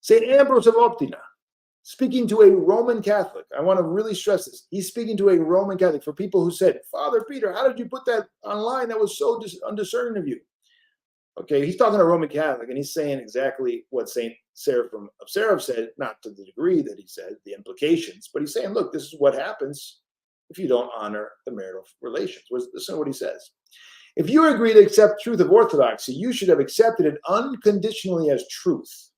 St. Ambrose of Optina, speaking to a Roman Catholic. I want to really stress this. He's speaking to a Roman Catholic for people who said, Father Peter, how did you put that online? That was so undiscerning of you. Okay, he's talking to a Roman Catholic, and he's saying exactly what St. Seraphim of Seraph said, not to the degree that he said, the implications, but he's saying, look, this is what happens if you don't honor the marital relations. Listen to what he says. If you agree to accept truth of orthodoxy, you should have accepted it unconditionally as truth.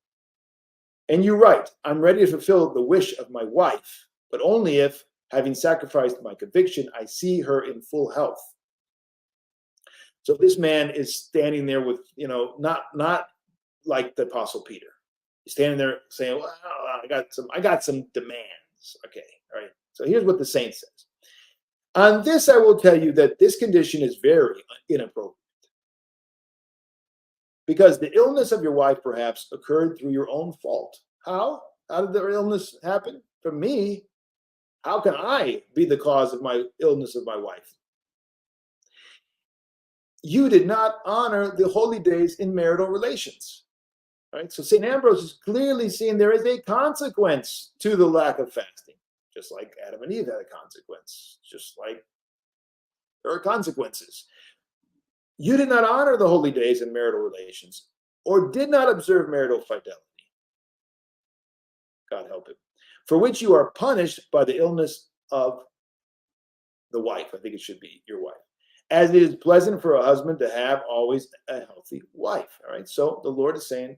And you write, I'm ready to fulfill the wish of my wife, but only if, having sacrificed my conviction, I see her in full health. So this man is standing there with, not like the Apostle Peter. He's standing there saying, well, I got some demands. Okay, all right. So here's what the saint says. On this, I will tell you that this condition is very inappropriate. Because the illness of your wife perhaps occurred through your own fault. How? How did the illness happen? From me. How can I be the cause of my illness of my wife? You did not honor the holy days in marital relations. Right? So St. Ambrose is clearly seeing there is a consequence to the lack of fasting. Just like Adam and Eve had a consequence. Just like there are consequences. You did not honor the holy days in marital relations, or did not observe marital fidelity. God help him. For which you are punished by the illness of the wife. I think it should be your wife. As it is pleasant for a husband to have always a healthy wife. All right. So the Lord is saying,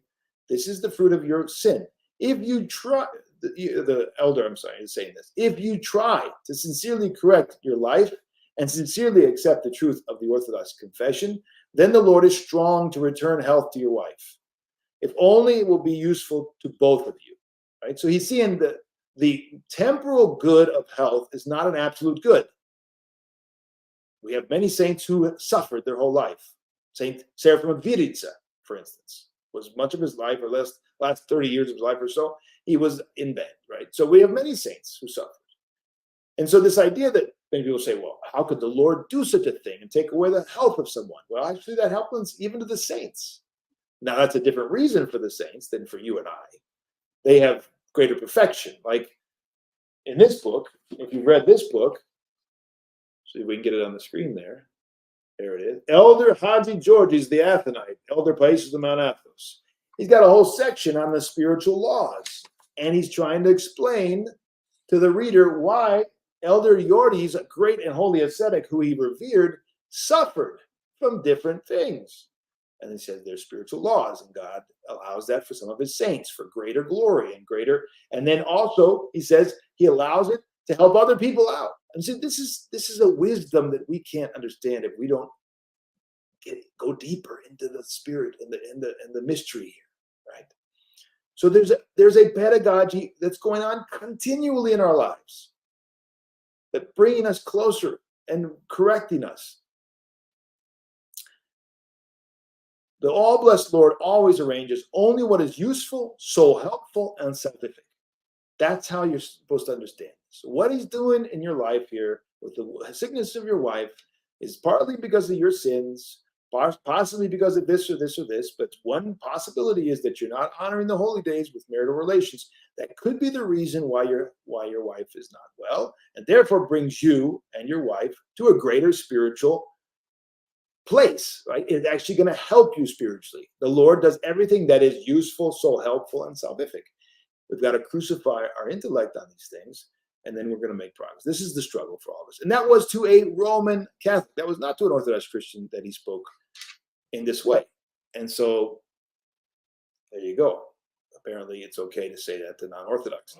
this is the fruit of your sin. If you try, the elder, is saying this. If you try to sincerely correct your life and sincerely accept the truth of the Orthodox confession, then the Lord is strong to return health to your wife. If only it will be useful to both of you. Right? So he's seeing that the temporal good of health is not an absolute good. We have many saints who have suffered their whole life. Saint Seraphim of Viritza, for instance, was much of his life, or last 30 years of his life or so, he was in bed, right? So we have many saints who suffered. And so this idea that many people say, well, how could the Lord do such a thing and take away the health of someone? Well, actually, that happens even to the saints. Now, that's a different reason for the saints than for you and I. They have greater perfection. Like in this book, if you've read this book, see if we can get it on the screen there. There it is. Elder Haji Georges the Athonite, Elder Paisios of Mount Athos. He's got a whole section on the spiritual laws, and he's trying to explain to the reader why Elder Georges, a great and holy ascetic who he revered, suffered from different things. And he says there's spiritual laws, and God allows that for some of his saints for greater glory and greater. And then also he says he allows it to help other people out. And so this is a wisdom that we can't understand if we don't go deeper into the spirit and the mystery here, right? So there's a pedagogy that's going on continually in our lives, that bringing us closer and correcting us. The all-blessed Lord always arranges only what is useful, so helpful, and scientific. That's how you're supposed to understand. So what he's doing in your life here with the sickness of your wife is partly because of your sins, possibly because of this or this or this, but one possibility is that you're not honoring the holy days with marital relations. That could be the reason why your wife is not well, and therefore brings you and your wife to a greater spiritual place, right? It's actually going to help you spiritually. The Lord does everything that is useful, so helpful, and salvific. We've got to crucify our intellect on these things, and then we're going to make progress. This is the struggle for all of us. And that was to a Roman Catholic. That was not to an Orthodox Christian that he spoke in this way. And so there you go. Apparently it's okay to say that to non-Orthodox.